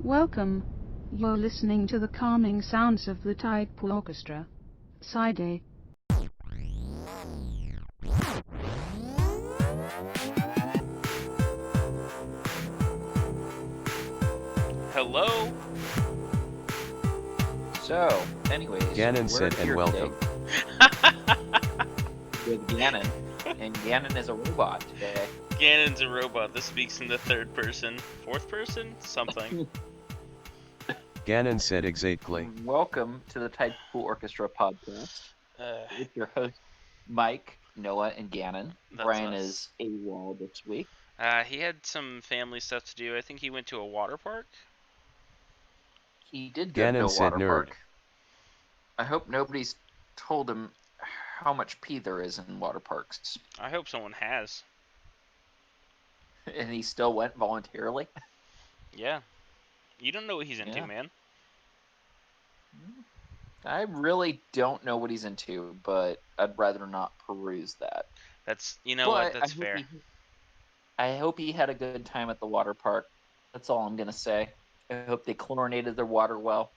Welcome. You're listening to the calming sounds of the Tidepool Orchestra. Side A. Hello? So, anyways, Gannon we're said, here and welcome. with Gannon, and Gannon is a robot today. Ganon's a robot that speaks in the third person. Fourth person? Something. Gannon said exactly. Welcome to the Tidepool Orchestra podcast with your host Mike, Noah, and Gannon. That's Brian us. is AWOL this week. He had some family stuff to do. I think he went to a water park. He did go Gannon to a said water nerd. park. I hope nobody's told him how much pee there is in water parks. I hope someone has. And he still went voluntarily. Yeah. You don't know what he's into, Yeah. man. I really don't know what he's into, but I'd rather not peruse that. You know what? But That's fair. I hope he had a good time at the water park. That's all I'm going to say. I hope they chlorinated their water well.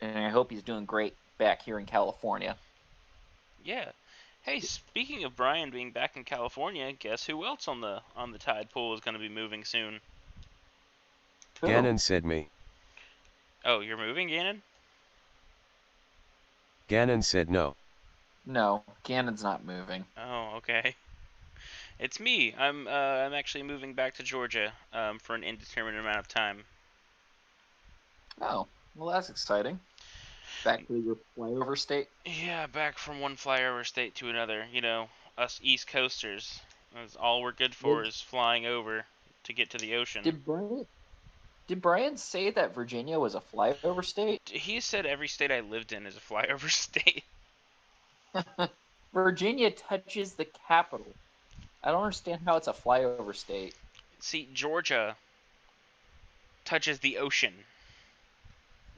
And I hope he's doing great back here in California. Yeah. Hey, speaking of Brian being back in California, guess who else on the tide pool is going to be moving soon? Who? Gannon said me. Oh, you're moving, Ganon? Gannon said no. No, Gannon's not moving. Oh, okay. It's me. I'm actually moving back to Georgia for an indeterminate amount of time. Oh, well, that's exciting. Back to your flyover state? Yeah, back from one flyover state to another. You know, us East Coasters. That's all we're good for is flying over to get to the ocean. Did Brian say that Virginia was a flyover state? He said every state I lived in is a flyover state. Virginia touches the capital. I don't understand how it's a flyover state. See, Georgia touches the ocean.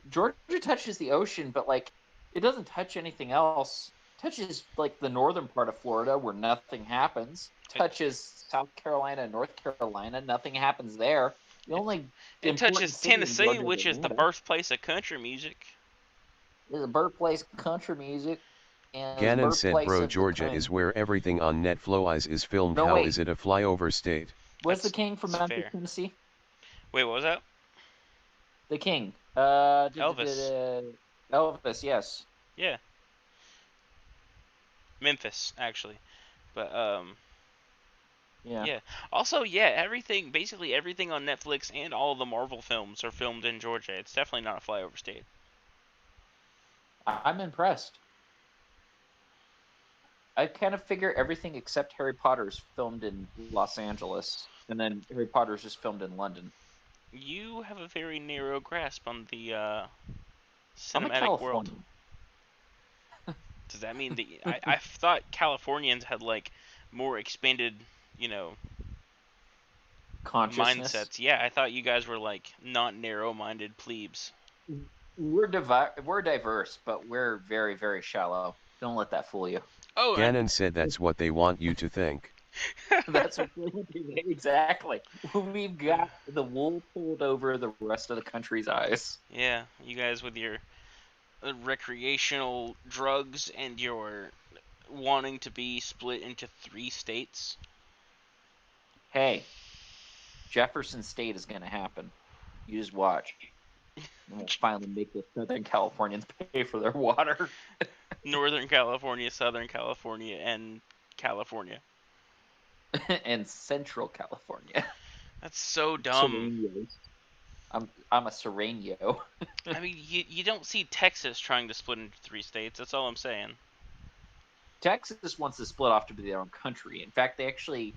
Georgia touches the ocean, but like it doesn't touch anything else. It touches like the northern part of Florida where nothing happens. Touches South Carolina and North Carolina, nothing happens there. The only It important touches city in Tennessee, Georgia which is the Atlanta. birthplace of country music. It's the birthplace of country music. And Gannon the said, birthplace bro, of Georgia the is where everything on Netflix is filmed. No, How wait. is it a flyover state? What's the king from Memphis, fair. Tennessee? Wait, what was that? The king. Elvis. Elvis, yes. Yeah. Memphis, actually. But, Yeah. Also, yeah, basically everything on Netflix and all the Marvel films are filmed in Georgia. It's definitely not a flyover state. I'm impressed. I kind of figure everything except Harry Potter's filmed in Los Angeles, and then Harry Potter's just filmed in London. You have a very narrow grasp on the I'm a cinematic world. Californian. Does that mean that I thought Californians had like more expanded, Consciousness. mindsets? Yeah, I thought you guys were like not narrow-minded plebes. We're diverse, but we're very, very shallow. Don't let that fool you. Oh, Gannon said that's what they want you to think. That's what we do. Exactly. We've got the wool pulled over the rest of the country's eyes. Yeah, you guys with your recreational drugs and your wanting to be split into 3 states. Hey, Jefferson State is going to happen. You just watch. And we'll finally make the Southern Californians pay for their water. Northern California, Southern California, and California. And Central California. That's so dumb. I'm a Sereno. I mean, you don't see Texas trying to split into 3 states. That's all I'm saying. Texas wants to split off to be their own country. In fact, they actually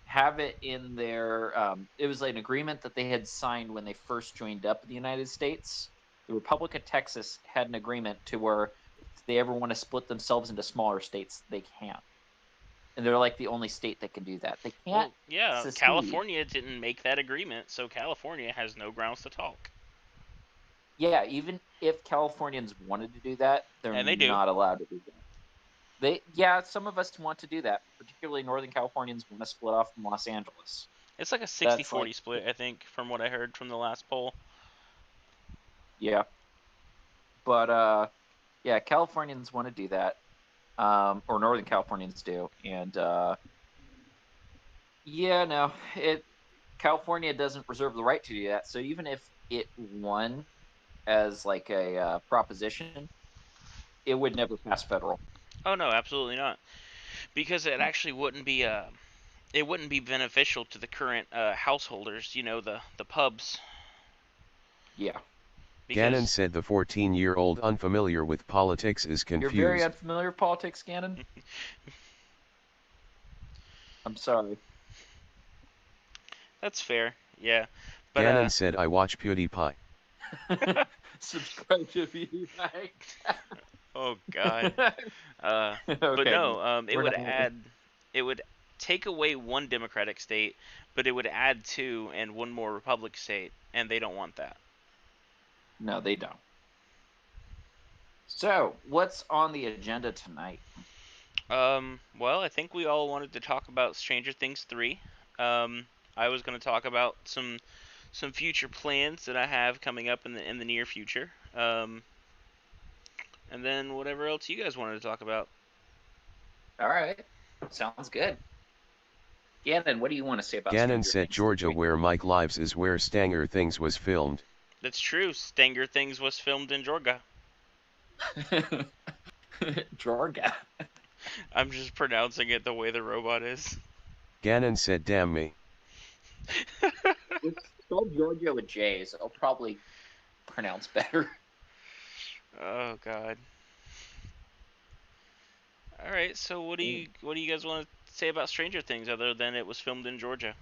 have it in their it was like an agreement that they had signed when they first joined up in the United States. The Republic of Texas had an agreement to where if they ever want to split themselves into smaller states, they can. And they're like the only state that can do that. They can't. Well, yeah, secede. California didn't make that agreement, so California has no grounds to talk. Yeah, even if Californians wanted to do that, they're And they do. not allowed to do that. Some of us want to do that. Particularly Northern Californians want to split off from Los Angeles. It's like a That's 60-40 like, split, I think, from what I heard from the last poll. yeah. But yeah, Californians want to do that, or Northern Californians do, and yeah, no, California doesn't reserve the right to do that. So even if it won as like a proposition, it would never pass federal. Oh no, absolutely not. Because it actually wouldn't be it wouldn't be beneficial to the current householders, the pubs. Yeah. Gannon Because said the 14-year-old unfamiliar with politics is You're very confused. unfamiliar with politics, Gannon? I'm sorry. that's fair, yeah. But Gannon said I watch PewDiePie. Subscribe to me, right? oh god. But Okay, no, it we're would not- it would take away one Democratic state, but it would add two and one more Republican state, and they don't want that. No, they don't. So, what's on the agenda tonight? Well, I think we all wanted to talk about Stranger Things 3. I was going to talk about some future plans that I have coming up in the near future. And then whatever else you guys wanted to talk about. All right. Sounds good. Gannon, what do you want to say about Gannon Stranger said Things Georgia 3? where Mike lives is where Stanger Things was filmed. That's true. Stanger Things was filmed in Georgia. Georgia. I'm just pronouncing it the way the robot is. Gannon said damn me. It's spelled Georgia with J's. I'll probably pronounce better. Oh god. All right. So what do you guys want to say about Stranger Things other than it was filmed in Georgia?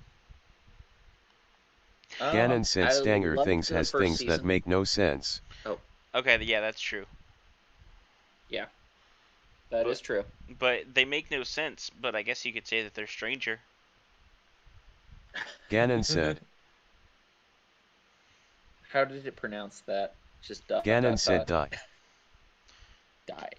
Gannon said I Stanger loved Things the has first things that season. make no sense. Okay. Yeah, that's true. Yeah, that is true. But they make no sense. But I guess you could say that they're stranger. Gannon said. How did it pronounce that? Just dot, Gannon dot, said dot. die.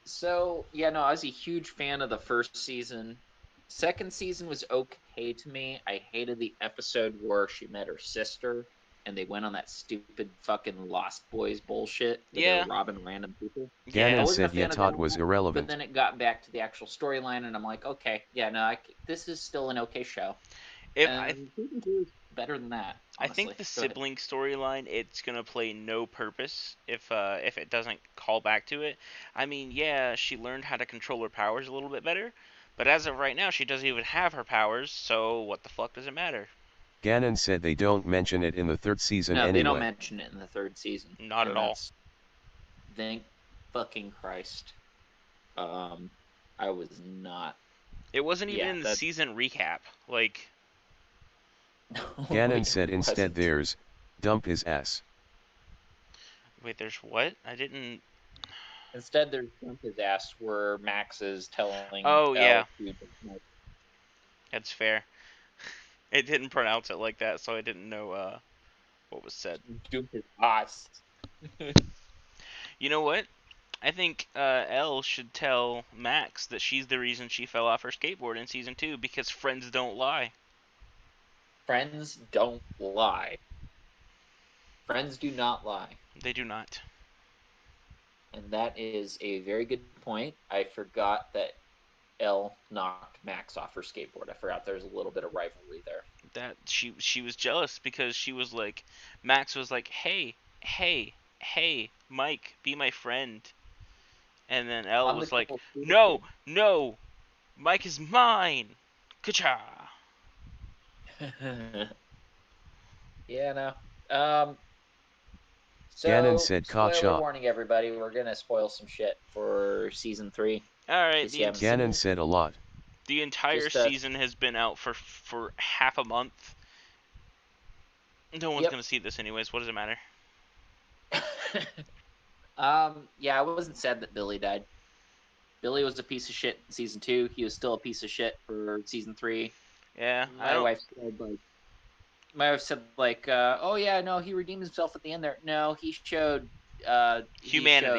So yeah, no, I was a huge fan of the first season. Second season was okay to me. I hated the episode where she met her sister and they went on that stupid fucking Lost Boys bullshit where they Yeah. were robbing random people. I Gannon wasn't a said fan of Todd that, was but irrelevant. then it got back to the actual storyline, and I'm like, okay, yeah, no, this is still an okay show. And season 2 is better than that. I think the honestly. Go ahead. sibling storyline, it's gonna play no purpose if it doesn't call back to it. I mean, yeah, she learned how to control her powers a little bit better, but as of right now, she doesn't even have her powers. So what the fuck does it matter? Gannon said they don't mention it in the third season No, anyway. they don't mention it in the third season. Not at all. Thank fucking Christ. I was not. It wasn't even Yeah, in the season recap. Like, Gannon It said instead wasn't. there's dump his ass. wait, there's what? I didn't. Instead, there's Dump His Ass where Max is telling. Oh, yeah. Elle That's fair. It didn't pronounce it like that, so I didn't know what was said. Dump His Ass. You know what? I think Elle should tell Max that she's the reason she fell off her skateboard in season 2 because friends don't lie. Friends don't lie. Friends do not lie. They do not. And that is a very good point. I forgot that Elle knocked Max off her skateboard. I forgot there's a little bit of rivalry there. That she was jealous because she was like, Max was like, hey, Mike, be my friend. And then Elle was like, no, Mike is mine. Ka-cha. Yeah, no. So, Gannon said spoiler Ka-cha. warning, everybody. We're going to spoil some shit for season 3. Alright, Gannon said a lot. the entire Just, season has been out for half a month. No one's Yep. gonna see this anyways. What does it matter? Yeah, I wasn't sad that Billy died. Billy was a piece of shit in season 2. He was still a piece of shit for season 3. Yeah, My wife said like, oh yeah, no, he redeemed himself at the end there. No, he showed humanity. He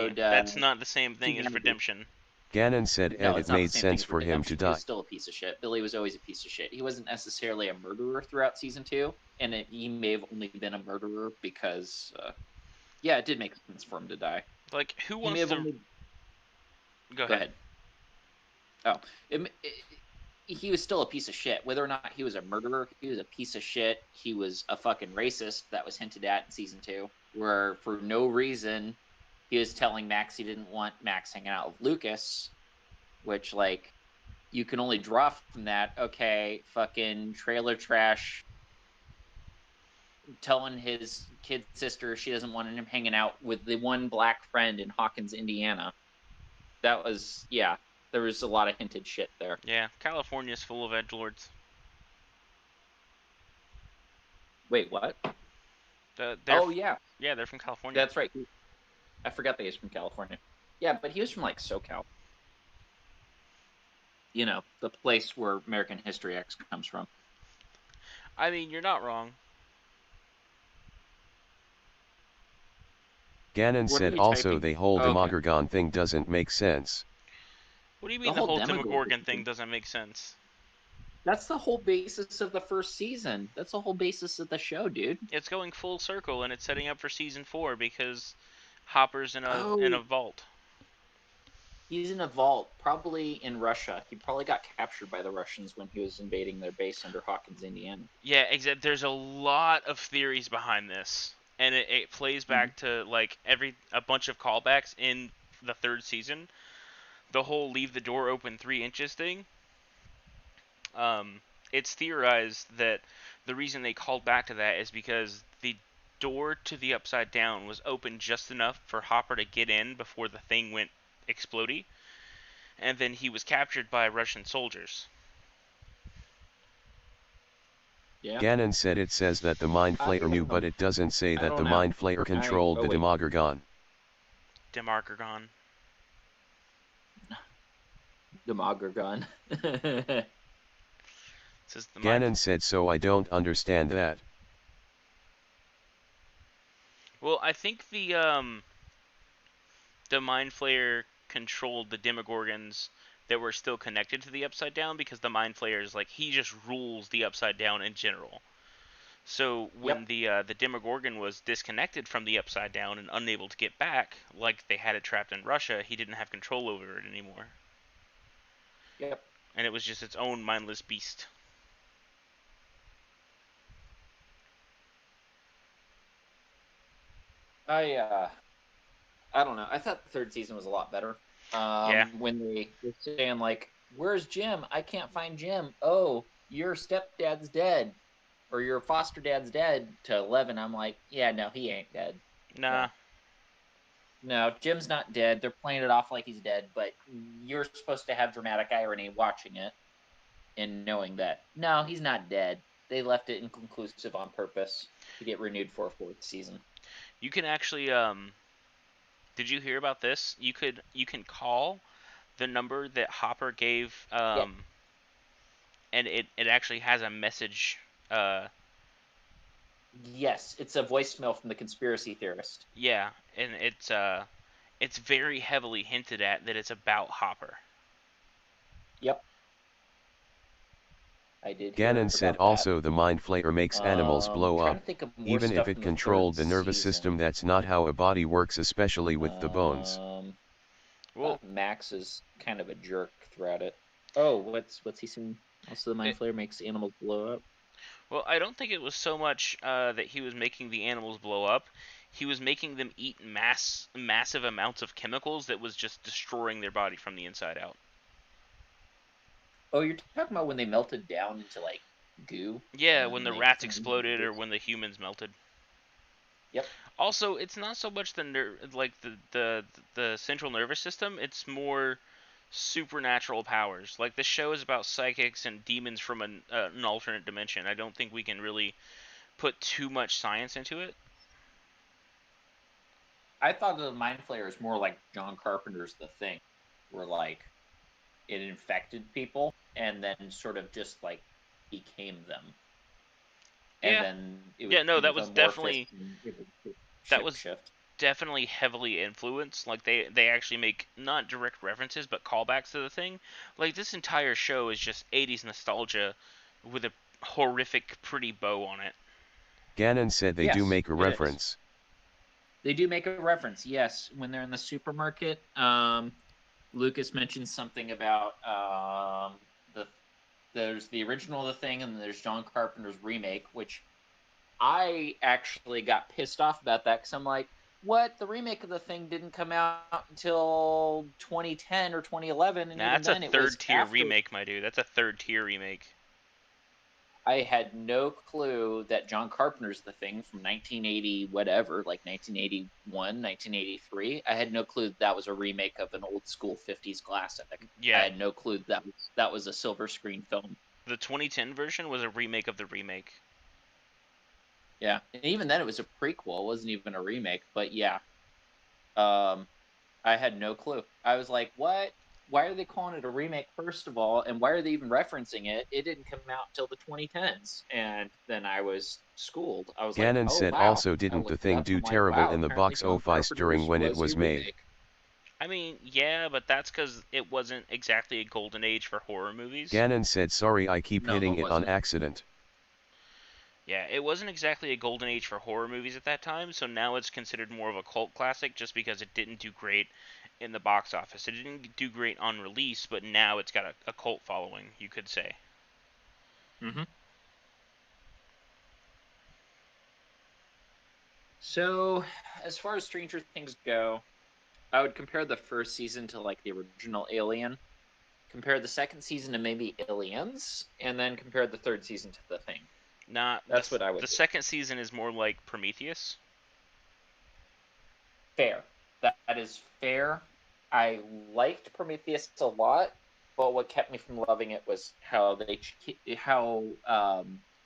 showed, That's not the same thing as humanity. redemption. Gannon said No, it it's not the made same thing sense for for him to redemption. He was die. still a piece of shit. Billy was always a piece of shit. He wasn't necessarily a murderer throughout season 2, and he may have only been a murderer because, yeah, it did make sense for him to die. Like, who He may wants have to... only... Go Go ahead. ahead. Oh, he was still a piece of shit. Whether or not he was a murderer, he was a piece of shit. He was a fucking racist that was hinted at in season 2, where for no reason he was telling Max he didn't want Max hanging out with Lucas, which, like, you can only draw from that. Okay, fucking trailer trash telling his kid sister she doesn't want him hanging out with the one black friend in Hawkins, Indiana. That was, yeah, there was a lot of hinted shit there. Yeah, California's full of edgelords. Wait, what? They're Yeah. Yeah, they're from California. That's right. I forgot that he's from California. Yeah, but he was from, like, SoCal. You know, the place where American History X comes from. I mean, you're not wrong. Gannon What are said you also typing? the whole Okay. Demogorgon thing doesn't make sense. What do you mean The the whole whole Demogorgon Demogorgon thing thing. doesn't make sense? That's the whole basis of the first season. That's the whole basis of the show, dude. It's going full circle, and it's setting up for season 4 because Hopper's in a Oh, vault. he's in a vault, probably in Russia. He probably got captured by the Russians when he was invading their base under Hawkins, Indiana. Yeah, except there's a lot of theories behind this, and it plays back to like a bunch of callbacks in the 3rd season. The whole leave the door open 3 inches thing. It's theorized that the reason they called back to that is because the door to the Upside Down was open just enough for Hopper to get in before the thing went explodey, and then he was captured by Russian soldiers. Yeah. Gannon said it says that the Mind Flayer knew, but it doesn't say that the Mind Flayer controlled the Demogorgon. Demogorgon. Demogorgon. Says the Gannon said, so I don't understand that. Well, I think the Mind Flayer controlled the Demogorgons that were still connected to the Upside Down, because the Mind Flayer is like, he just rules the Upside Down in general. So when the Demogorgon was disconnected from the Upside Down and unable to get back, like they had it trapped in Russia, he didn't have control over it anymore. Yep. And it was just its own mindless beast. I don't know. I thought the 3rd season was a lot better. Yeah. When they were saying, like, where's Jim? I can't find Jim. Oh, your stepdad's dead. Or your foster dad's dead. To 11, I'm like, yeah, no, he ain't dead. Nah. No, Jim's not dead. They're playing it off like he's dead, but you're supposed to have dramatic irony watching it and knowing that, no, he's not dead. They left it inconclusive on purpose to get renewed for a 4th season. You can actually, did you hear about this? You can call the number that Hopper gave, and it actually has a message. Yes, it's a voicemail from the conspiracy theorist. Yeah, and it's very heavily hinted at that it's about Hopper. Yep. I did. Gannon said also the Mind Flayer makes animals blow up, even if it controlled the nervous system. That's not how a body works, especially with the bones. Well, Max is kind of a jerk throughout it. Oh, what's he saying? Also, the Mind Flayer makes animals blow up. Well, I don't think it was so much that he was making the animals blow up. He was making them eat massive amounts of chemicals that was just destroying their body from the inside out. Oh, you're talking about when they melted down into, like, goo? Yeah, when the rats exploded or when the humans melted. Yep. Also, it's not so much the central nervous system. It's more supernatural powers. Like, the show is about psychics and demons from an alternate dimension. I don't think we can really put too much science into it. I thought the Mind Flayer is more like John Carpenter's The Thing, where, like, it infected people and then sort of just, like, became them. And then it was that was definitely definitely heavily influenced. Like, they actually make not direct references, but callbacks to the thing. Like, this entire show is just 80s nostalgia with a horrific, pretty bow on it. Ganon said they do make a reference. They do make a reference, yes. When they're in the supermarket, Lucas mentions something about there's the original of the thing, and there's John Carpenter's remake, which I actually got pissed off about that, because I'm like, what? The remake of the thing didn't come out until 2010 or 2011, and Nah, even then it was third tier after... remake, my dude. That's a third tier remake. I had no clue that John Carpenter's The Thing from 1980 whatever, like 1981, 1983. I had no clue that was a remake of an old school 50s classic. Yeah. I had no clue that was a silver screen film. The 2010 version was a remake of the remake. Yeah, and even then it was a prequel. It wasn't even a remake, but yeah. I had no clue. I was like, what? Why are they calling it a remake, first of all? And why are they even referencing it? It didn't come out until the 2010s. And then I was schooled. I was Ganon like, oh, said wow. also didn't the thing do terrible in the box office during when it was made? I mean, yeah, but that's because it wasn't exactly a golden age for horror movies. Ganon said sorry I keep hitting it on accident. Yeah, it wasn't exactly a golden age for horror movies at that time, so now it's considered more of a cult classic just because it didn't do great in the box office. It didn't do great on release, but now it's got a cult following, you could say. Mm-hmm. So, as far as Stranger Things go, I would compare the first season to like the original Alien, compare the second season to maybe Aliens, and then compare the third season to The Thing. That's what I would do. The second season is more like Prometheus. Fair. That is fair. I liked Prometheus a lot, but what kept me from loving it was how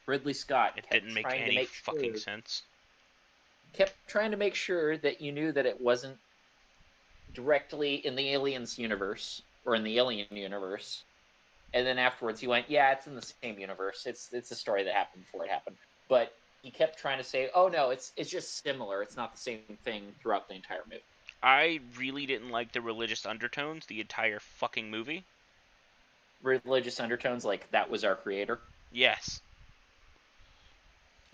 Ridley Scott didn't make any fucking sense. Kept trying to make sure that you knew that it wasn't directly in the Aliens universe or in the Alien universe, and then afterwards he went, yeah, it's in the same universe. It's a story that happened before it happened, but he kept trying to say, oh no, it's just similar. It's not the same thing throughout the entire movie. I really didn't like the religious undertones the entire fucking movie. Religious undertones, like that was our creator? Yes.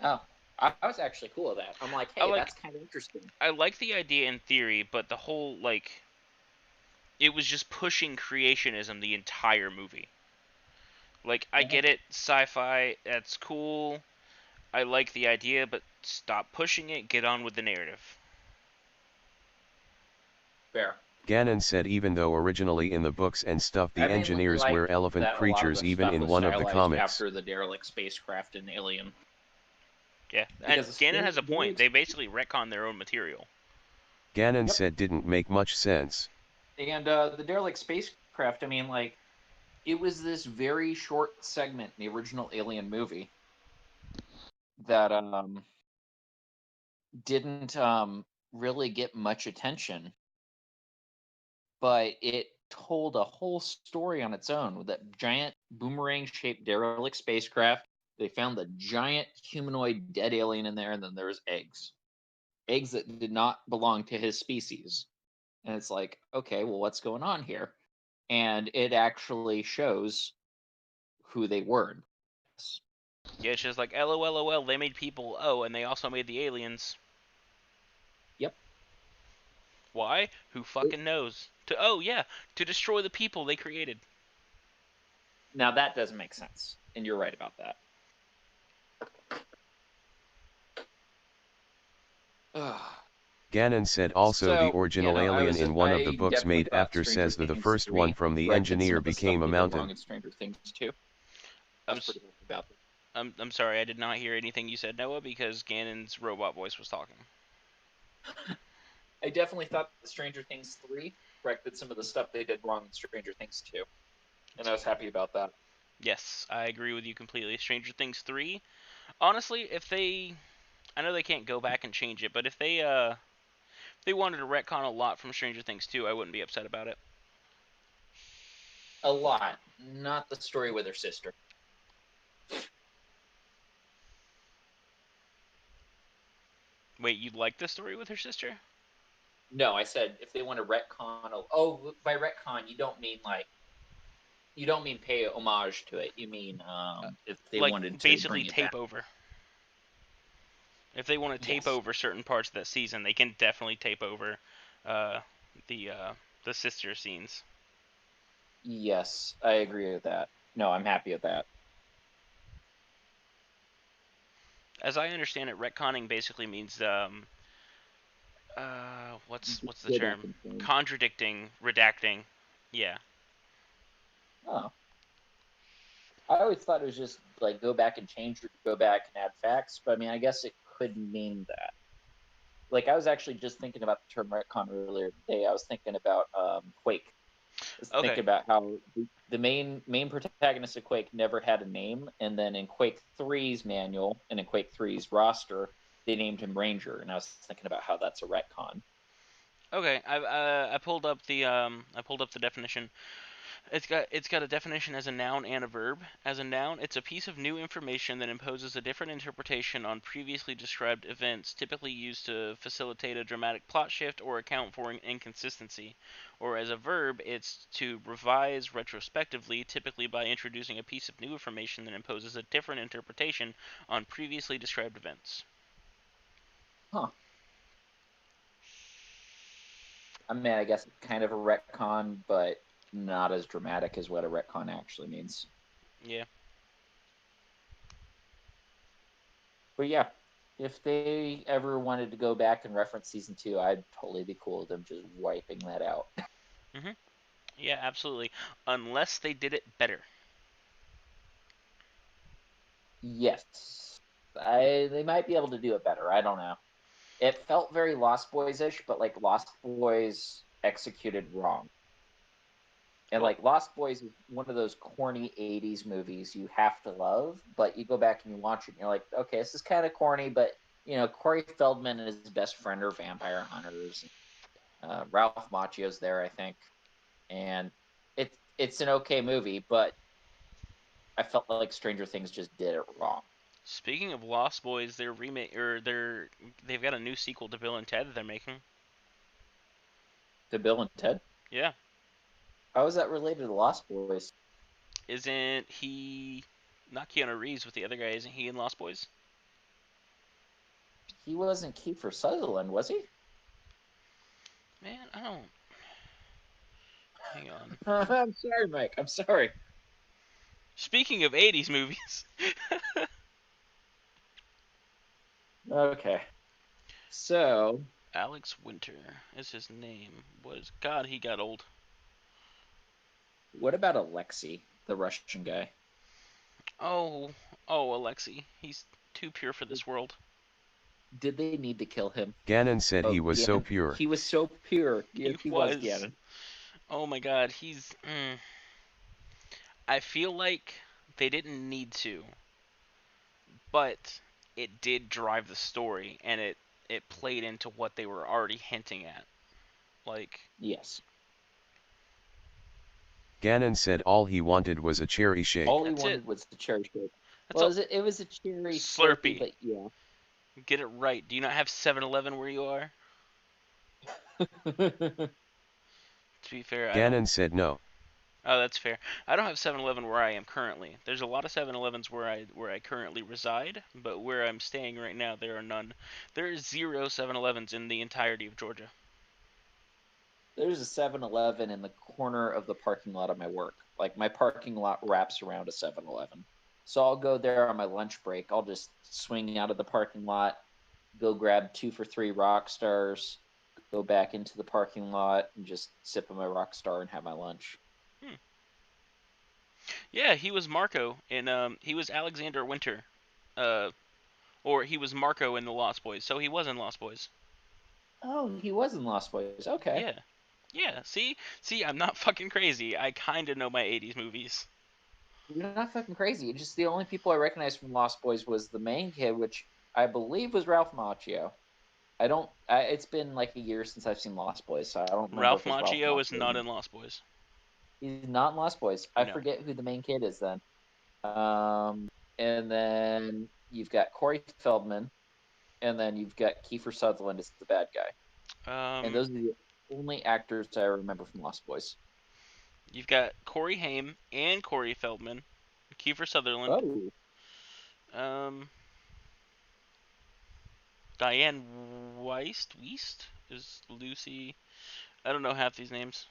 Oh, I was actually cool with that. I'm like, hey, that's kind of interesting. I like the idea in theory, but the whole, like, it was just pushing creationism the entire movie. Like, I get it, sci-fi, that's cool. I like the idea, but stop pushing it, get on with the narrative. Fair. Ganon said even though originally in the books and stuff the engineers were elephant creatures even in one of the comics. After the derelict spacecraft in Alien. Yeah, and Ganon has a point. They basically retcon their own material. Ganon said didn't make much sense. And the derelict spacecraft, I mean, like, it was this very short segment in the original Alien movie that didn't really get much attention, but it told a whole story on its own with that giant boomerang-shaped derelict spacecraft. They found the giant humanoid dead alien in there, and then there was eggs that did not belong to his species. And it's like, okay, well, what's going on here? And it actually shows who they were. Yeah, it's just like, LOL, they made people, and they also made the aliens. Yep. Why? Who fucking knows? To destroy the people they created. Now that doesn't make sense, and you're right about that. Ganon said also the original alien in one of the books made after says the first one from the engineer became a mountain. Stranger Things too. I'm sorry, I did not hear anything you said, Noah, because Ganon's robot voice was talking. I definitely thought Stranger Things 3 corrected some of the stuff they did wrong in Stranger Things 2. And I was happy about that. Yes, I agree with you completely. Stranger Things 3, honestly, I know they can't go back and change it, but if they wanted to retcon a lot from Stranger Things 2, I wouldn't be upset about it. A lot. Not the story with her sister. Wait, you like the story with her sister? No, I said if they want to retcon. Oh, by retcon, you don't mean pay homage to it. You mean if they like wanted to basically bring it back. tape over. If they want to tape Yes. over certain parts of that season, they can definitely tape over uh, the sister scenes. Yes, I agree with that. No, I'm happy with that. As I understand it, retconning basically means what's the Go back term? and change. Contradicting, redacting. Yeah. Oh. I always thought it was just like go back and change or go back and add facts, but I mean, I guess it could mean that. Like, I was actually just thinking about the term retcon earlier today. I was thinking about Quake. I was Okay. thinking about how the main protagonist of Quake never had a name, and then in Quake 3's manual and in Quake 3's roster, they named him Ranger, and I was thinking about how that's a retcon. Okay. I pulled up the definition. It's got a definition as a noun and a verb. As a noun, it's a piece of new information that imposes a different interpretation on previously described events, typically used to facilitate a dramatic plot shift or account for an inconsistency. Or as a verb, it's to revise retrospectively, typically by introducing a piece of new information that imposes a different interpretation on previously described events. Huh. I mean, I guess it's kind of a retcon, but not as dramatic as what a retcon actually means. Yeah. But yeah, if they ever wanted to go back and reference season 2, I'd totally be cool with them just wiping that out. Mhm. Yeah, absolutely. Unless they did it better. Yes, they might be able to do it better. I don't know. It felt very Lost Boys-ish, but like Lost Boys executed wrong. And Well, like Lost Boys is one of those corny 80s movies you have to love, but you go back and you watch it and you're like, okay, this is kind of corny, but you know, Corey Feldman and his best friend are vampire hunters. Ralph Macchio's there, I think, and it's an okay movie, but I felt like Stranger Things just did it wrong. speaking of Lost Boys, their remake or they've got a new sequel to Bill and Ted that they're making. To Bill and Ted? Yeah. How is that related to Lost Boys? Isn't he not Keanu Reeves with the other guy? Isn't he in Lost Boys? He wasn't Kiefer Sutherland, was he? Man, I don't. Hang on. I'm sorry, Mike. I'm sorry. Speaking of 80s movies. Okay. So, Alex Winter is his name. God, he got old. what about Alexei, the Russian guy? Oh, Alexei. He's too pure for this world. Did they need to kill him? Ganon said he was so pure. He was so pure. He He was was. Ganon. Oh my god, he's. I feel like they didn't need to, but it did drive the story, and it played into what they were already hinting at. Like, Yes. Ganon said all he wanted was a cherry shake. All he That's wanted it. was the cherry shake. That's Well, all. it was a cherry Slurpee. Slurpee, but yeah. Get it right. Do you not have 7-Eleven where you are? To be fair, I don't. Ganon said no. Oh, that's fair. I don't have 7-Eleven where I am currently. There's a lot of 7-Elevens where I currently reside, but where I'm staying right now, there are none. There is 0 7-Elevens in the entirety of Georgia. There's a 7-Eleven in the corner of the parking lot of my work. Like, my parking lot wraps around a 7-Eleven. So I'll go there on my lunch break. I'll just swing out of the parking lot, go grab 2 for $3 rock stars, go back into the parking lot, and just sip on my rock star and have my lunch. Yeah, he was Marco in he was Alexander Winter, uh, or he was Marco in the Lost Boys. So he was in Lost Boys. Oh, he was in Lost Boys. Okay. Yeah, yeah. See, I'm not fucking crazy. I kind of know my '80s movies. You're not fucking crazy. It's just the only people I recognized from Lost Boys was the main kid, which I believe was Ralph Macchio. It's been like a year since I've seen Lost Boys, so I don't remember Ralph if it was Ralph Macchio is Macchio. not in Lost Boys. He's not in Lost Boys. I No. forget who the main kid is then. And then you've got Corey Feldman, and then you've got Kiefer Sutherland as the bad guy. And those are the only actors I remember from Lost Boys. You've got Corey Haim and Corey Feldman, Kiefer Sutherland. Oh. Diane Weist is Lucy. I don't know half these names.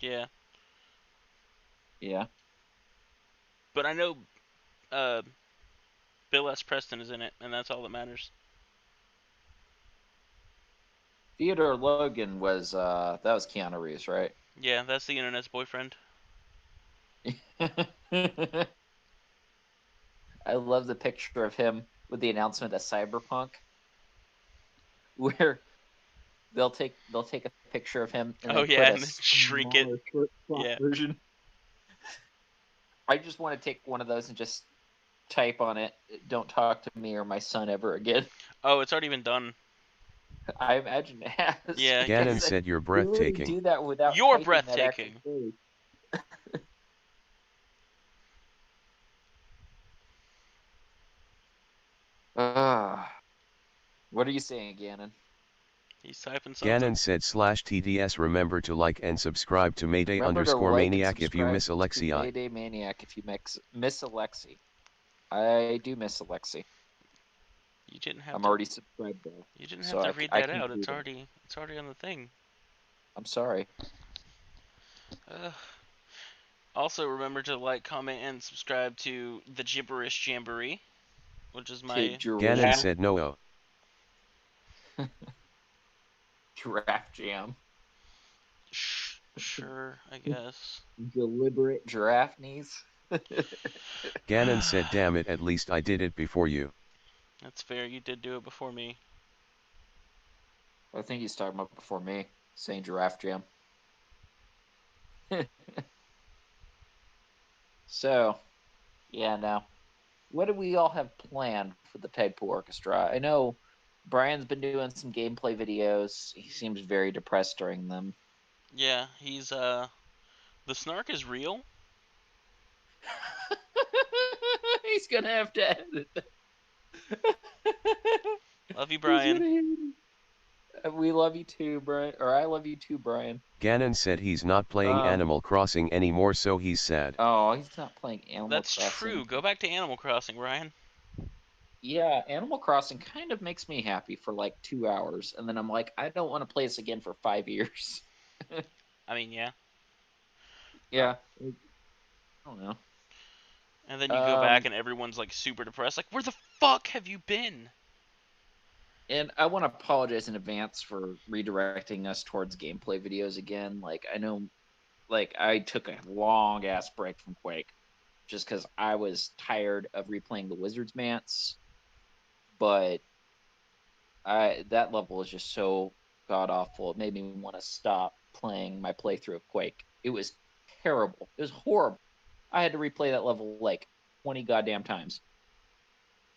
Yeah. Yeah. But I know Bill S. Preston is in it, and that's all that matters. Theodore Logan was that was Keanu Reeves, right? Yeah, that's the internet's boyfriend. I love the picture of him with the announcement of Cyberpunk, where they'll take a picture of him and then put and a then shrink it. Yeah. version. I just want to take one of those and just type on it, "Don't talk to me or my son ever again." Oh, it's already been done. I imagine it has. Yeah. Gannon said you're breathtaking. Do that without You're typing breathtaking. What are you saying, Gannon? He's typing something. Gannon said /TDS remember to like and subscribe to Mayday_Maniac if you miss Alexi. Mayday Maniac if you miss Alexi. I do miss Alexi. You didn't have I'm to, already subscribed though. You didn't have to read that out. It's already on the thing. I'm sorry. Also remember to like, comment, and subscribe to the Gibberish Jamboree, which is my... Gannon said no. Giraffe Jam. Sure, I guess. Deliberate giraffe knees. Gannon said damn it, at least I did it before you. That's fair, you did do it before me. I think he's talking about before me, saying Giraffe Jam. So, yeah, now, what do we all have planned for the Tidepool Orchestra? I know Brian's been doing some gameplay videos. He seems very depressed during them. Yeah, he's, the snark is real. He's gonna have to edit that. Love you, Brian. We love you too, Brian. Or I love you too, Brian. Gannon said he's not playing Animal Crossing anymore, so he's sad. Oh, he's not playing Animal Crossing. That's true. Go back to Animal Crossing, Ryan. Yeah, Animal Crossing kind of makes me happy for like 2 hours, and then I'm like, I don't want to play this again for 5 years. I mean, yeah. Yeah. I don't know. And then you go back and everyone's like super depressed. Like, where the fuck have you been? And I want to apologize in advance for redirecting us towards gameplay videos again. Like, I know, like, I took a long ass break from Quake just because I was tired of replaying the Wizard's Mance. But that level was just so god awful. It made me want to stop playing my playthrough of Quake. It was terrible. It was horrible. I had to replay that level like 20 goddamn times.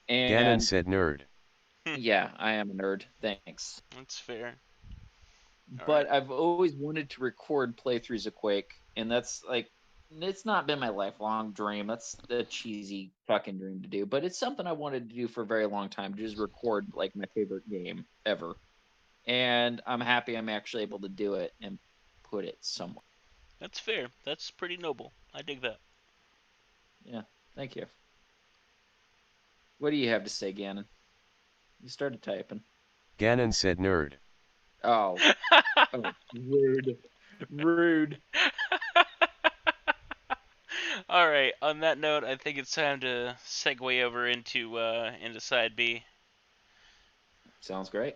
And Gannon said nerd. Yeah, I am a nerd. Thanks. That's fair. But I've always wanted to record playthroughs of Quake, and that's like, it's not been my lifelong dream. That's a cheesy fucking dream to do, but it's something I wanted to do for a very long time, to just record like my favorite game ever. And I'm happy I'm actually able to do it and put it somewhere. That's fair. That's pretty noble. I dig that. Yeah, thank you. What do you have to say, Gannon? You started typing. Gannon said nerd. Oh, rude. Rude. All right. On that note, I think it's time to segue over into side B. Sounds great.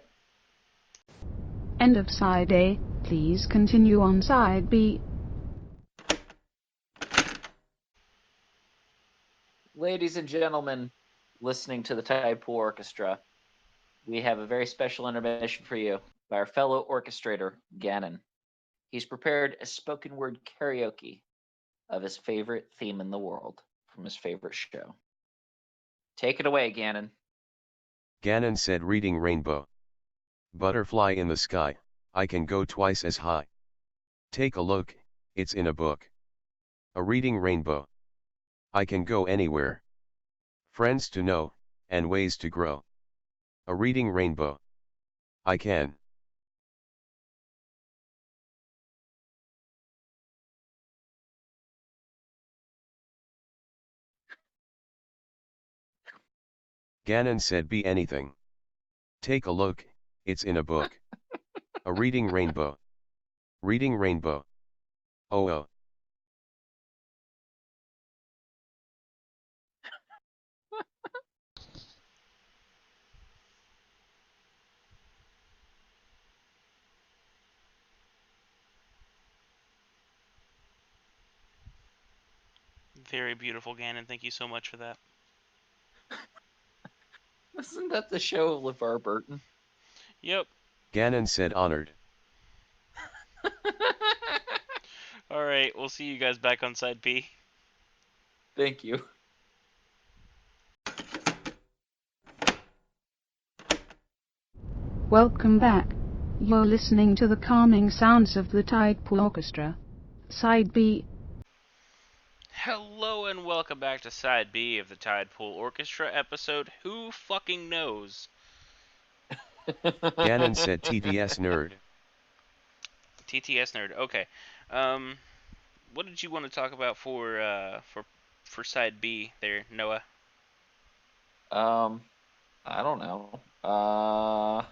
End of side A. Please continue on side B. Ladies and gentlemen, listening to the Tidepool Orchestra, we have a very special intermission for you by our fellow orchestrator, Gannon. He's prepared a spoken word karaoke of his favorite theme in the world from his favorite show. Take it away, Gannon. Gannon said reading rainbow. Butterfly in the sky, I can go twice as high. Take a look, it's in a book. A reading rainbow. I can go anywhere. Friends to know, and ways to grow. A reading rainbow. I can. Ganon said be anything. Take a look, it's in a book. A reading rainbow. Reading rainbow. Oh oh. Very beautiful, Ganon. Thank you so much for that. Isn't that the show of LeVar Burton? Yep. Ganon said honored. Alright, we'll see you guys back on side B. Thank you. Welcome back. You're listening to the calming sounds of the Tidepool Orchestra. Side B. Hello and welcome back to side B of the Tidepool Orchestra episode Who Fucking Knows? Ganon said TTS nerd. TTS nerd. Okay. What did you want to talk about for side B there, Noah? I don't know. I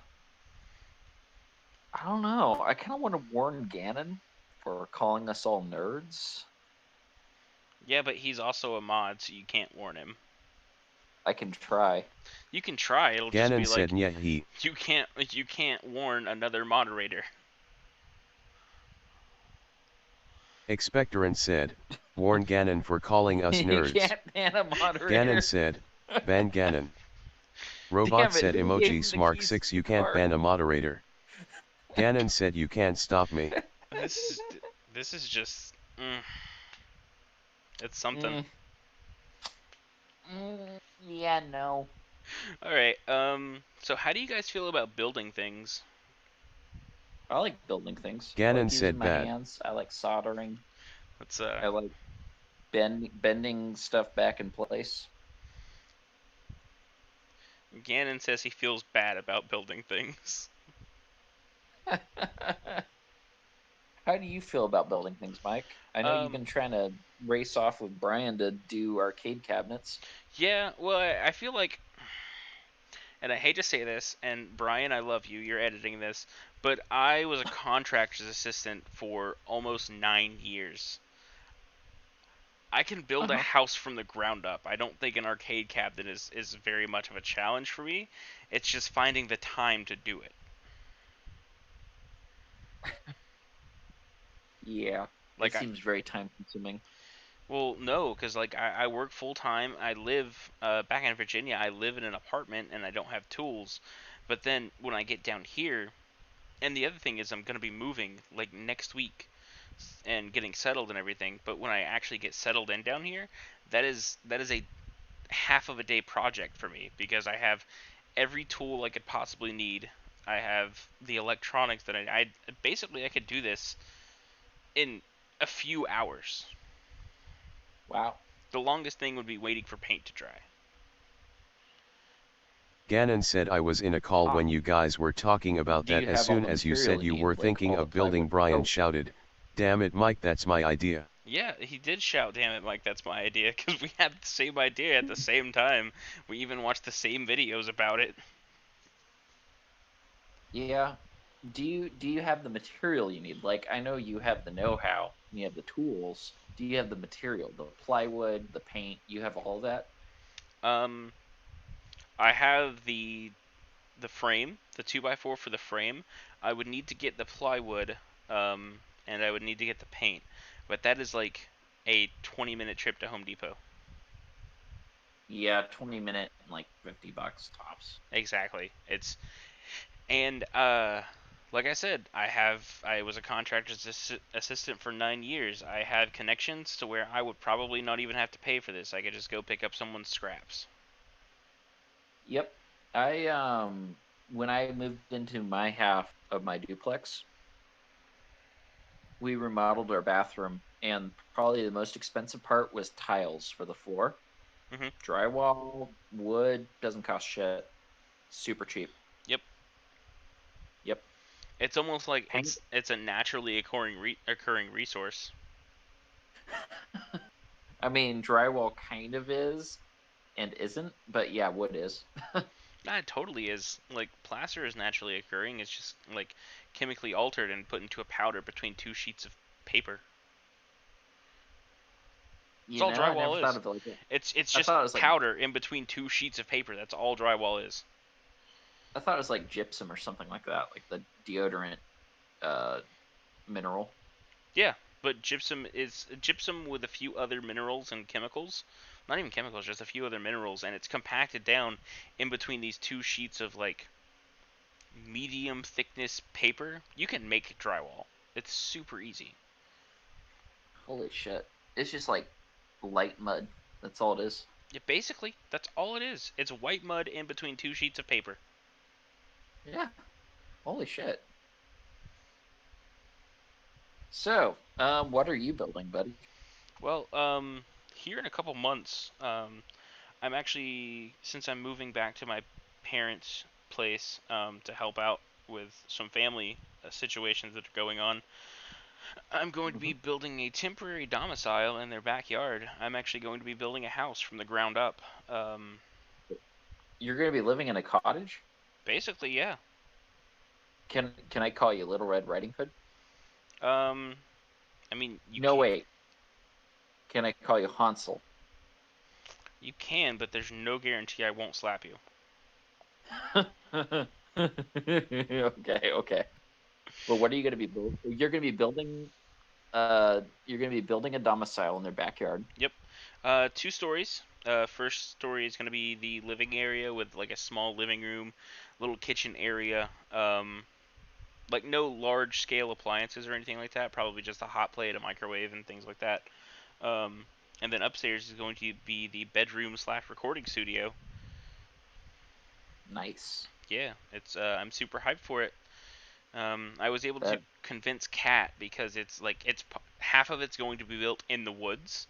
don't know. I kind of want to warn Ganon for calling us all nerds. Yeah, but he's also a mod, so you can't warn him. I can try. You can try. It'll just Ganon be said like yeah he. you can't warn another moderator. Expectorant said, warn Ganon for calling us You nerds. can't ban a moderator. Ganon said, ban Ganon. Robot Damn it, said who gave him emoji the Smark keys 6 to you the can't car? ban a moderator. Ganon said you can't stop me. This is just it's something. Yeah, no. All right. So how do you guys feel about building things? I like building things. I Ganon like using said my bad. hands. I like soldering. Let's I like bending stuff back in place. Ganon says he feels bad about building things. How do you feel about building things, Mike? I know you've Um, been trying to race off with Brian to do arcade cabinets. Yeah, well, I feel like, and I hate to say this, and Brian, I love you, you're editing this, but I was a contractor's assistant for almost 9 years. I can build a Uh-huh. house from the ground up. I don't think an arcade cabinet is very much of a challenge for me. It's just finding the time to do it. Yeah, it Like, seems very time consuming. well, no, because like I work full time. I live back in Virginia. I live in an apartment and I don't have tools. But then when I get down here, and the other thing is I'm gonna be moving like next week and getting settled and everything. But when I actually get settled in down here, that is a half of a day project for me because I have every tool I could possibly need. I have the electronics that I basically I could do this in a few hours. Wow. The longest thing would be waiting for paint to dry. Ganon said I was in a call when you guys were talking about Do that you as have all soon the as you material said you you need, were like thinking all the of building. plywood? Brian Oh. shouted, damn it Mike that's my idea. Yeah, he did shout, "Damn it, Mike, that's my idea," because we had the same idea at the same time. We even watched the same videos about it. Yeah. Do you have the material you need? Like, I know you have the know-how, and you have the tools. Do you have the material, the plywood, the paint? You have all that? Um, I have the frame, the 2x4 for the frame. I would need to get the plywood, and I would need to get the paint. But that is like a 20-minute trip to Home Depot. Yeah, 20 minute and like $50 tops. Exactly. It's and like I said, I was a contractor's assistant for 9 years. I have connections to where I would probably not even have to pay for this. I could just go pick up someone's scraps. Yep. I when I moved into my half of my duplex, we remodeled our bathroom, and probably the most expensive part was tiles for the floor. Mhm. Drywall, wood doesn't cost shit. Super cheap. Yep. Yep. It's almost like Hang- it's a naturally occurring resource. I mean, drywall kind of is and isn't, but yeah, wood is. Nah, it totally is. Like, plaster is naturally occurring. It's just like chemically altered and put into a powder between two sheets of paper. That's all I never drywall thought is. of it like that. It's I just thought it was like powder in between two sheets of paper. That's all drywall is. I thought it was like gypsum or something like that, like the deodorant mineral. Yeah, but gypsum is gypsum with a few other minerals and chemicals. Not even chemicals, just a few other minerals, and it's compacted down in between these two sheets of like medium thickness paper. You can make drywall. It's super easy. Holy shit! It's just like light mud. That's all it is. Yeah, basically, that's all it is. It's white mud in between two sheets of paper. Yeah. Holy shit. So, what are you building, buddy? Well, here in a couple months, I'm actually, since I'm moving back to my parents' place to help out with some family situations that are going on, I'm going to be Mhm. building a temporary domicile in their backyard. I'm actually going to be building a house from the ground up. You're going to be living in a cottage? Basically, yeah. Can I call you Little Red Riding Hood? Um, I mean, No, wait. Can I call you Hansel? you can, but there's no guarantee I won't slap you. Okay. But what are you going to be building? You're going to be building. You're going to be building a domicile in their backyard. Yep. 2 stories. First story is going to be the living area with like a small living room, little kitchen area. Like no large scale appliances or anything like that. Probably just a hot plate, a microwave, and things like that. Um, and then upstairs is going to be the bedroom slash recording studio. Nice. Yeah, it's I'm super hyped for it. I was able to That convince Kat because it's like half of it's going to be built in the woods,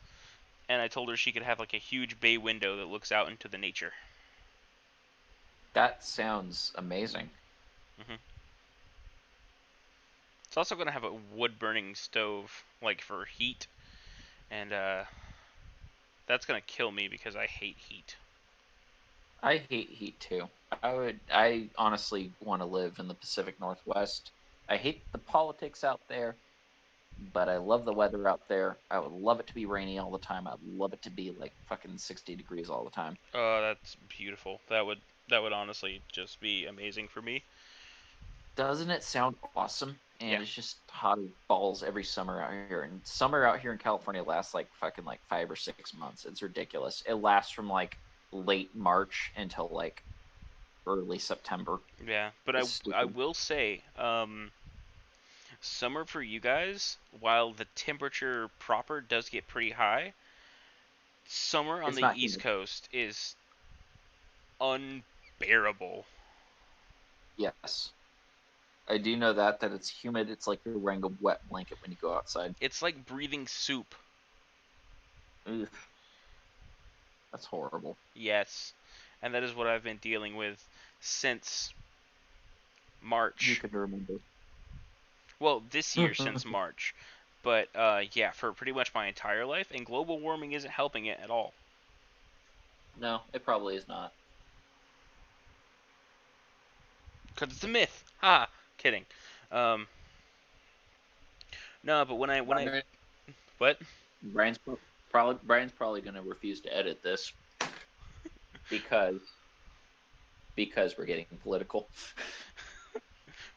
and I told her she could have like a huge bay window that looks out into the nature. that sounds amazing. hmm It's also going to have a wood burning stove like for heat, and that's going to kill me because I hate heat. I hate heat too. I honestly want to live in the Pacific Northwest. I hate the politics out there, but I love the weather out there. I would love it to be rainy all the time. I'd love it to be like fucking 60 degrees all the time. Oh, that's beautiful. That would honestly just be amazing for me. Doesn't it sound awesome? Yeah. And it's just hot as balls every summer out here. And summer out here in California lasts like fucking like 5 or 6 months. It's ridiculous. It lasts from like late March until like early September. Yeah, but It's I stupid. will say, summer for you guys, while the temperature proper does get pretty high, summer on It's the not East humid. Coast is unbearable. Yes. I do know that it's humid. It's like you're wearing a wet blanket when you go outside. It's like breathing soup. Ugh, that's horrible. Yes. And that is what I've been dealing with since You March. could remember. Well, this year since March. But yeah, for pretty much my entire life, and global warming isn't helping it at all. No, it probably is not. Because it's a myth. Ha! Kidding. Um, no, but when I Brian- what? Brian's probably going to refuse to edit this because we're getting political.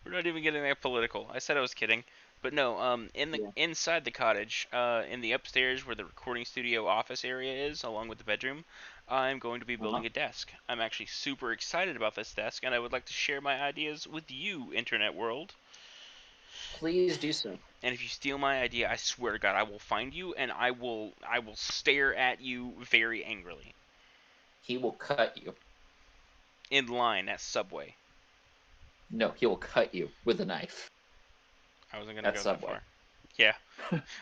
We're not even getting that political. I said I was kidding. But no, in the Yeah. inside the cottage, in the upstairs where the recording studio office area is, along with the bedroom, I'm going to be Uh-huh. building a desk. I'm actually super excited about this desk, and I would like to share my ideas with you, internet world. Please do so. And if you steal my idea, I swear to God, I will find you and I will stare at you very angrily He will cut you. in line at Subway. No, he will cut you with a knife I wasn't gonna at go that Subway. far. Yeah,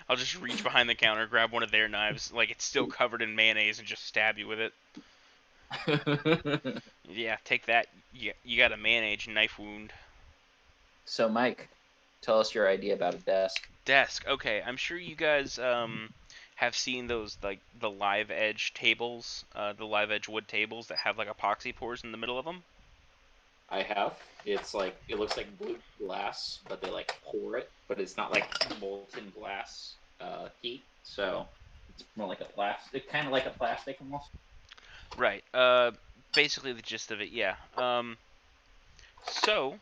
I'll just reach behind the counter, grab one of their knives, like it's still covered in mayonnaise, and just stab you with it. Yeah, take that. You got a man-age knife wound. So, Mike, tell us your idea about a desk. Desk. Okay, I'm sure you guys have seen those like the live edge tables, the live edge wood tables that have like epoxy pores in the middle of them. I have. It's like it looks like blue glass, but they like pour it, but it's not like molten glass heat. So it's more like a plastic, kind of like a plastic almost. Right. Basically the gist of it. Yeah. So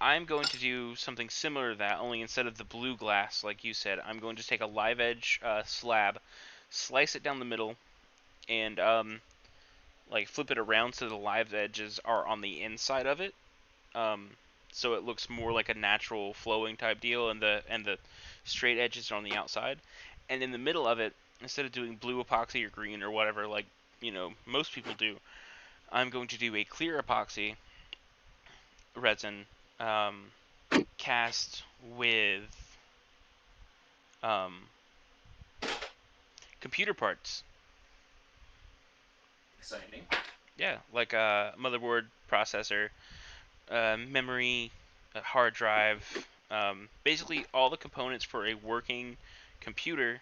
I'm going to do something similar to that, only instead of the blue glass, like you said, I'm going to take a live edge slab, slice it down the middle, and like flip it around so the live edges are on the inside of it. Um, so it looks more like a natural flowing type deal, and the straight edges are on the outside. And in the middle of it, instead of doing blue epoxy or green or whatever, like most people do, I'm going to do a clear epoxy resin um, cast with um, computer parts. Exciting. Yeah, like a motherboard, processor, memory, a hard drive, basically all the components for a working computer.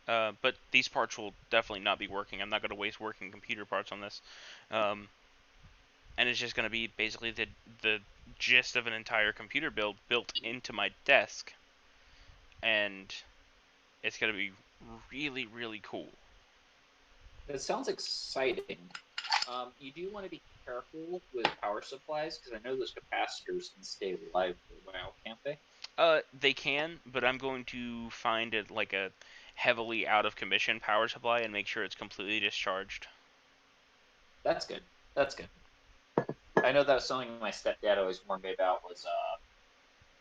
But these parts will definitely not be working. I'm not going to waste working computer parts on this. Um, and it's just going to be basically the gist of an entire computer build built into my desk, and it's going to be really, really cool. That sounds exciting. You do want to be careful with power supplies because I know those capacitors can stay alive for a while, can't they? They can, but I'm going to find it like a heavily out of commission power supply and make sure it's completely discharged. That's good. That's good. I know that was something my stepdad always warned me about was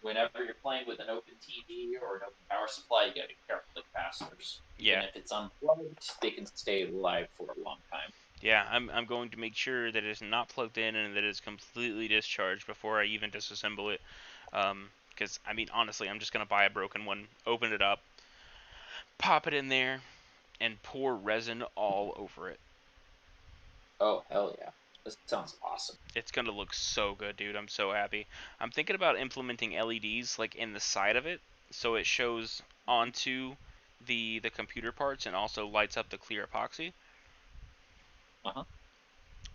whenever you're playing with an open TV or an open power supply, you got to be careful with capacitors. Even Yeah, if it's unplugged, they can stay alive for a long time. yeah. I'm going to make sure that it's not plugged in and that it's completely discharged before I even disassemble it. Because I mean, honestly, I'm just gonna buy a broken one, open it up, pop it in there, and pour resin all over it. Oh, hell yeah. This sounds awesome. It's gonna look so good, dude. I'm so happy. I'm thinking about implementing LEDs like in the side of it, so it shows onto the computer parts and also lights up the clear epoxy. Uh-huh.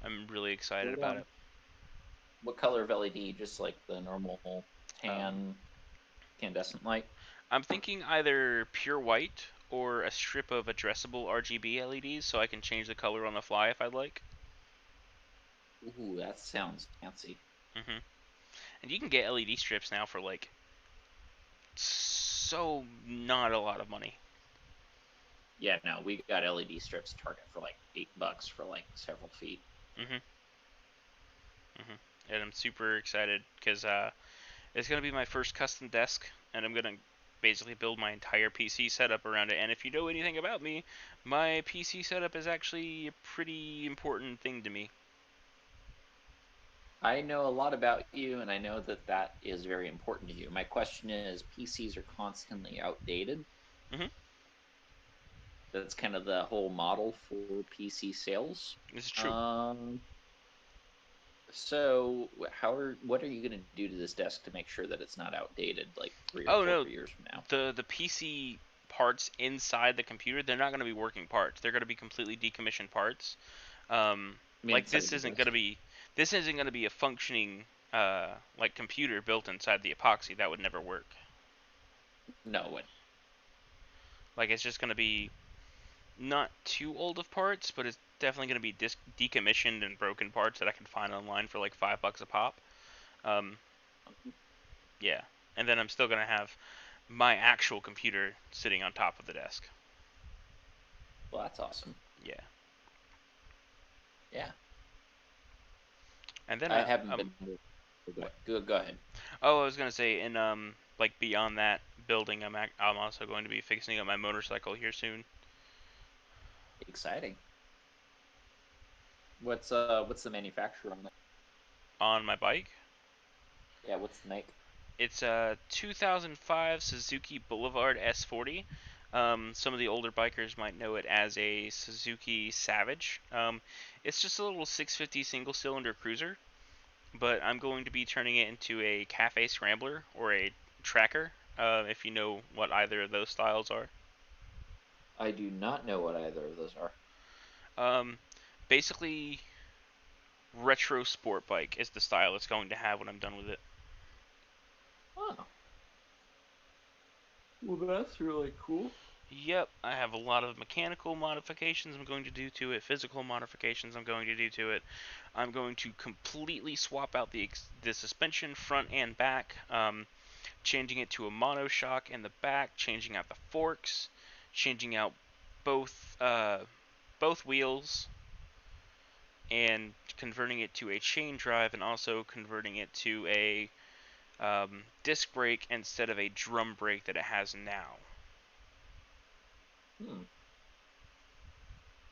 I'm really excited What, about it. what color of LED? Just like the normal Um, tan incandescent light? I'm thinking either pure white or a strip of addressable RGB LEDs, so I can change the color on the fly if I'd like. Ooh, that sounds fancy. hmm And you can get LED strips now for like so not a lot of money. Yeah, no, we got LED strips Target for like $8 for like several feet. hmm hmm And I'm super excited because it's gonna be my first custom desk, and I'm gonna basically build my entire PC setup around it. And if you know anything about me, my PC setup is actually a pretty important thing to me. I know a lot about you, and I know that that is very important to you. My question is, PCs are constantly outdated. hmm That's kind of the whole model for PC sales. This is true. Um, so what are you going to do to this desk to make sure that it's not outdated like 3 or Oh four no, years from now? the PC parts inside the computer, they're not gonna be working parts. They're gonna be completely decommissioned parts. I mean, Like inside of the desk. this isn't gonna be a functioning like computer built inside the epoxy. That would never work. No, what? Like it's just gonna be not too old of parts, but it's definitely gonna be decommissioned and broken parts that I can find online for like $5 a pop. Um, yeah, and then I'm still gonna have my actual computer sitting on top of the desk. Well, that's awesome. Yeah, Yeah, and then I haven't been. Go ahead. oh, I was gonna say, in like beyond that building, I'm also going to be fixing up my motorcycle here soon. Exciting. What's the manufacturer on that? On my bike, Yeah, what's the make? it's a 2005 Suzuki Boulevard S40. Some of the older bikers might know it as a Suzuki Savage. It's just a little 650 single-cylinder cruiser, but I'm going to be turning it into a Cafe Scrambler or a Tracker, if you know what either of those styles are. I do not know what either of those are. Basically, retro sport bike is the style it's going to have when I'm done with it. Oh. Well, that's really cool. Yep, I have a lot of mechanical modifications I'm going to do to it, physical modifications I'm going to do to it. I'm going to completely swap out the suspension front and back, changing it to a monoshock in the back, changing out the forks, changing out both wheels, and converting it to a chain drive, and also converting it to a disc brake instead of a drum brake that it has now.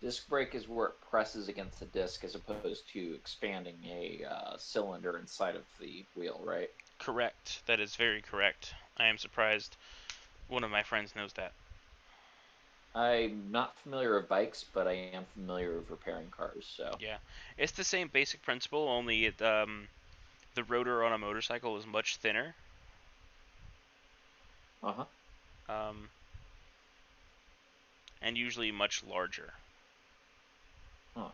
Disc brake is where it presses against the disc as opposed to expanding a cylinder inside of the wheel, right? Correct. That is very correct. I am surprised one of my friends knows that. I'm not familiar with bikes, but I am familiar with repairing cars, so. Yeah. It's the same basic principle, only the rotor on a motorcycle is much thinner. Uh-huh. And usually much larger. Huh.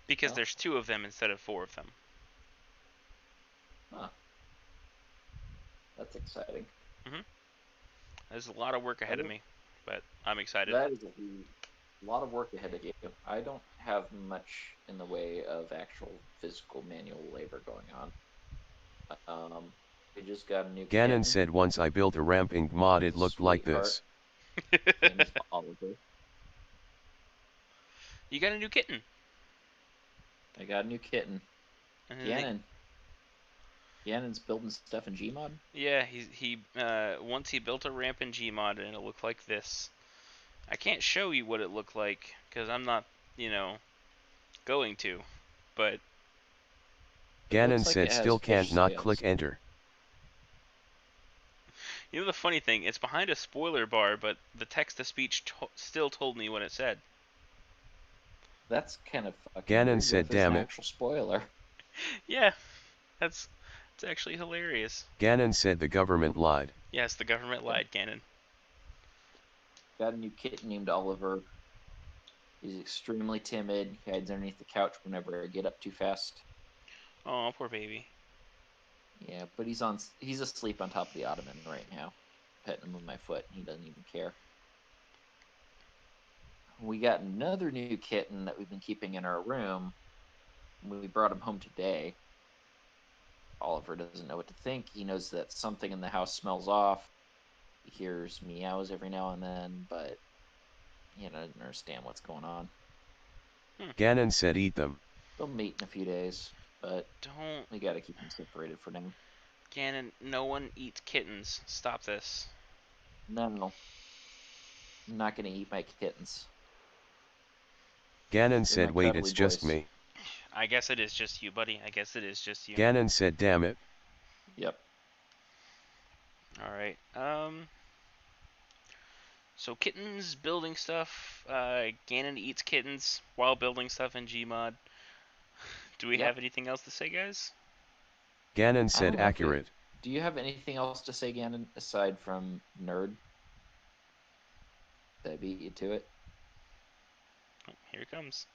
Because Well. there's 2 of them instead of 4 of them. Huh. That's exciting. There's a lot of work ahead of me, but I'm excited. That is a lot of work ahead of you. I don't have much in the way of actual physical manual labor going on. We just got a new Gannon kitten. said once I built a ramping mod it looked like this. Name is Oliver. You got a new kitten. I got a new kitten. Gannon's building stuff in Gmod? Yeah, he once he built a ramp in Gmod and it looked like this. I can't show you what it looked like because I'm not, going to. But Gannon said still can't not click enter. You know the funny thing, it's behind a spoiler bar, but the text-to-speech still told me what it said. That's kind of fucking Gannon weird. said, "Damn it." Actual spoiler. Yeah, it's actually hilarious. Gannon said the government lied. Yes, the government lied, Gannon. Got a new kitten named Oliver. He's extremely timid. He hides underneath the couch whenever I get up too fast. Oh, poor baby. Yeah, but he's asleep on top of the ottoman right now. Petting him with my foot. He doesn't even care. We got another new kitten that we've been keeping in our room. We brought him home today. Oliver doesn't know what to think. He knows that something in the house smells off. He hears meows every now and then, but he doesn't understand what's going on. Gannon said eat them. They'll mate in a few days, but don't. We gotta keep them separated for now. Gannon, no one eats kittens. Stop this. No. I'm not gonna eat my kittens. Gannon said wait, it's just me. I guess it is just you, buddy. I guess it is just you. Gannon said damn it. Yep. Alright, so kittens, building stuff, Gannon eats kittens while building stuff in Gmod. Do we have anything else to say, guys? Gannon said accurate. Do you have anything else to say, Gannon, aside from nerd? Did I beat you to it? Oh, here it comes.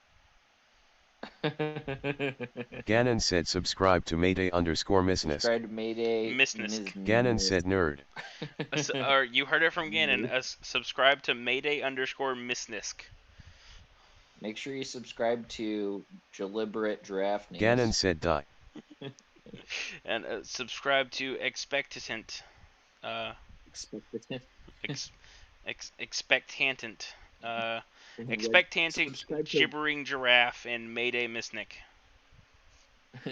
Gannon said subscribe to Mayday_Missnisk. Subscribe to Mayday Missnisk. Gannon said nerd. Or you heard it from Gannon. Subscribe to Mayday_Missnisk. Make sure you subscribe to Deliberate Draft Names. Gannon said die. And subscribe to Expectant. Expectantant. Expectantic Gibbering Giraffe and Mayday Missnick.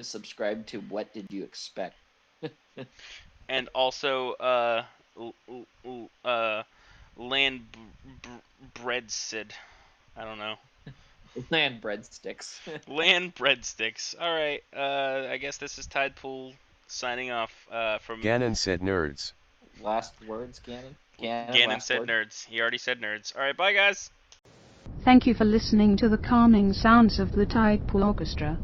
Subscribe to What Did You Expect? And also Land Breadsid. I don't know. Land Breadsticks. Land Breadsticks. Alright, I guess this is Tidepool signing off from... Gannon said nerds. Last words, Gannon? Ganon last said word. nerds. He already said nerds. All right, bye guys. Thank you for listening to the calming sounds of the Tidepool Orchestra.